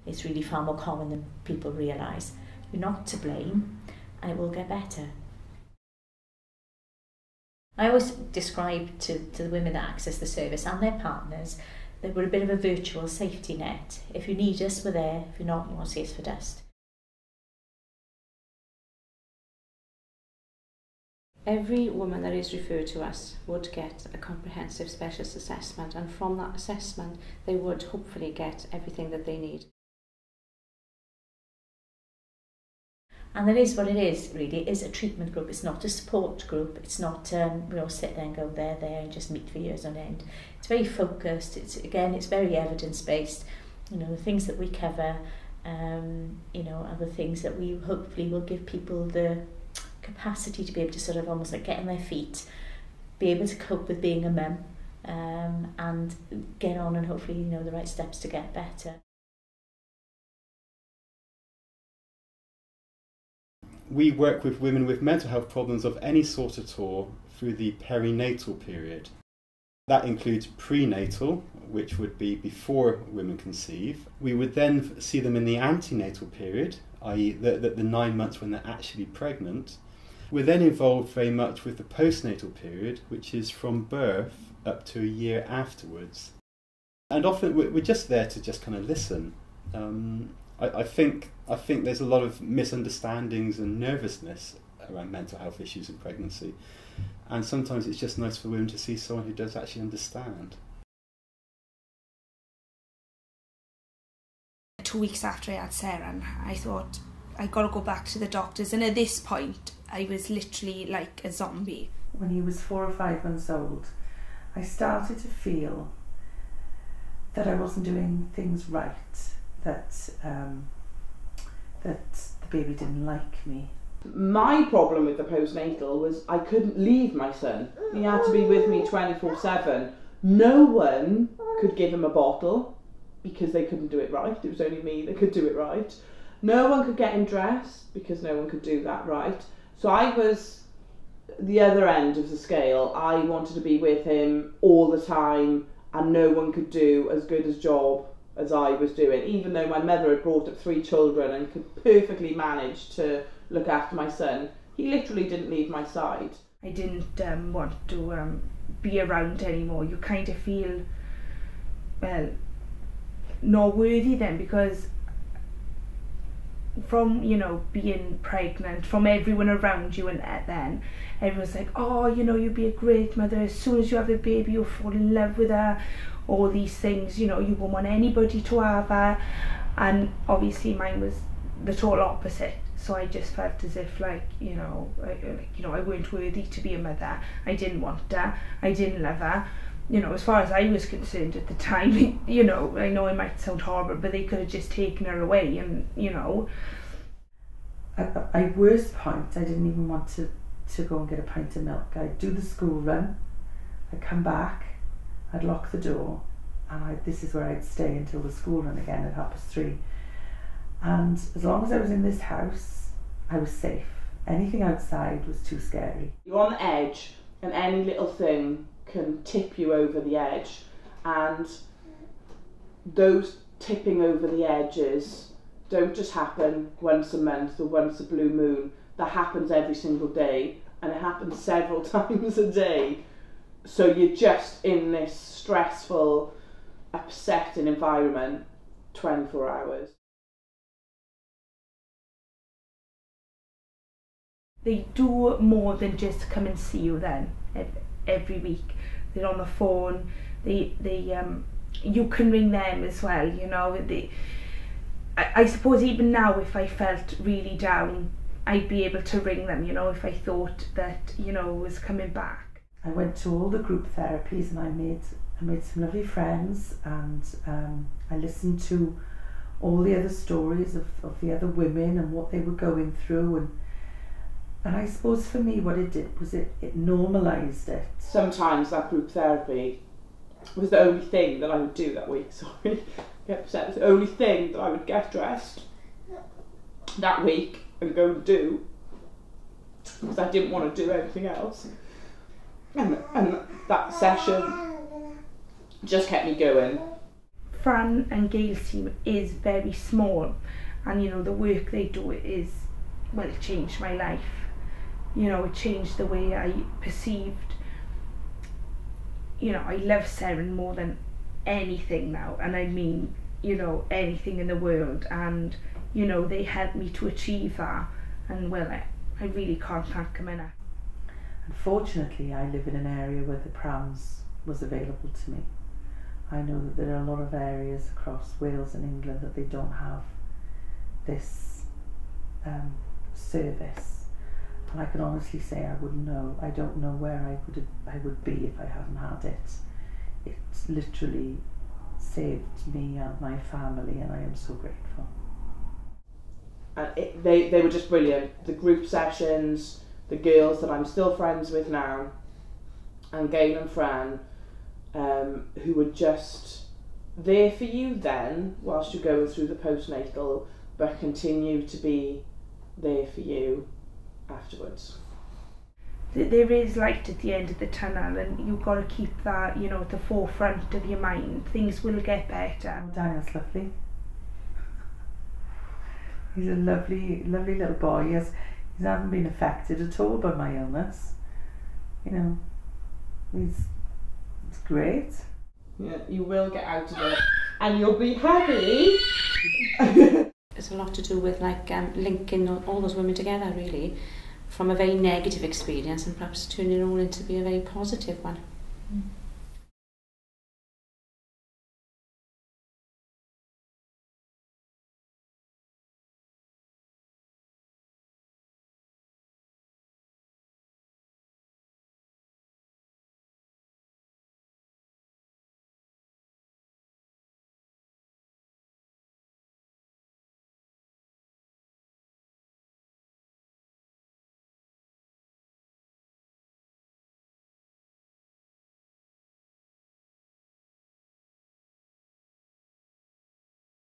It's really far more common than people realise. You're not to blame, and it will get better. I always describe to the women that access the service and their partners that we're a bit of a virtual safety net. If you need us, we're there. If you're not, you won't see us for dust. Every woman that is referred to us would get a comprehensive specialist assessment, and from that assessment they would hopefully get everything that they need. And that is what it is, really. It is a treatment group. It's not a support group. It's not, we all sit there and go there and just meet for years on end. It's very focused. It's very evidence-based. You know, the things that we cover, you know, are the things that we hopefully will give people the capacity to be able to sort of almost like get on their feet, be able to cope with being a mum, and get on and hopefully, you know, the right steps to get better. We work with women with mental health problems of any sort at all through the perinatal period. That includes prenatal, which would be before women conceive. We would then see them in the antenatal period, i.e. the 9 months when they're actually pregnant. We're then involved very much with the postnatal period, which is from birth up to a year afterwards. And often we're just there to just kind of listen. I think there's a lot of misunderstandings and nervousness around mental health issues in pregnancy, and sometimes it's just nice for women to see someone who does actually understand. 2 weeks after I had Sarah, I thought I got to go back to the doctors, and at this point I was literally like a zombie. When he was 4 or 5 months old, I started to feel that I wasn't doing things right. That the baby didn't like me. My problem with the postnatal was I couldn't leave my son. He had to be with me 24/7. No one could give him a bottle because they couldn't do it right. It was only me that could do it right. No one could get him dressed because no one could do that right. So I was the other end of the scale. I wanted to be with him all the time, and no one could do as good a job as I was doing, even though my mother had brought up 3 children and could perfectly manage to look after my son. He literally didn't leave my side. I didn't want to be around anymore. You kind of feel, well, not worthy then, because from, you know, being pregnant, from everyone around you, and then everyone's like, oh, you know, you'll be a great mother, as soon as you have a baby you'll fall in love with her, all these things, you know, you won't want anybody to have her. And obviously mine was the total opposite. So I just felt as if, like, I weren't worthy to be a mother. I didn't want her, I didn't love her. You know, as far as I was concerned at the time, you know, I know it might sound horrible, but they could have just taken her away, and, you know. At my worst point, I didn't even want to go and get a pint of milk. I'd do the school run, I'd come back, I'd lock the door, and this is where I'd stay until the school run again at 3:30. And as long as I was in this house, I was safe. Anything outside was too scary. You're on the edge, and any little thing can tip you over the edge, and those tipping over the edges don't just happen once a month or once a blue moon. That happens every single day, and it happens several times a day. So you're just in this stressful, upsetting environment 24 hours. They do more than just come and see you then every week. They're on the phone. You can ring them as well, you know. I suppose even now, if I felt really down, I'd be able to ring them, you know, if I thought that, you know, it was coming back. I went to all the group therapies, and I made some lovely friends, and I listened to all the other stories of the other women and what they were going through, and I suppose for me what it did was it normalised it. Sometimes that group therapy was the only thing that I would do that week. Sorry, get upset. It was the only thing that I would get dressed that week and go and do, because I didn't want to do anything else. And that session just kept me going. Fran and Gail's team is very small, and you know the work they do is, well, it changed my life. You know, it changed the way I perceived. You know, I love Seren more than anything now, and I mean, you know, anything in the world, and you know they helped me to achieve that, and well, I really can't thank them enough. Unfortunately, I live in an area where the Prams was available to me. I know that there are a lot of areas across Wales and England that they don't have this service, and I can honestly say I wouldn't know. I don't know where I would be if I hadn't had it. It's literally saved me and my family, and I am so grateful. And they were just brilliant. The group sessions, the girls that I'm still friends with now, and Gail and Fran, who were just there for you then whilst you're going through the postnatal, but continue to be there for you afterwards. There is light at the end of the tunnel, and you've got to keep that, you know, at the forefront of your mind. Things will get better. Daniel's lovely. He's a lovely, lovely little boy. He hasn't been affected at all by my illness. You know, it's great. Yeah, you will get out of it, and you'll be happy. It's a lot to do with like linking all those women together, really, from a very negative experience and perhaps turning it all into be a very positive one.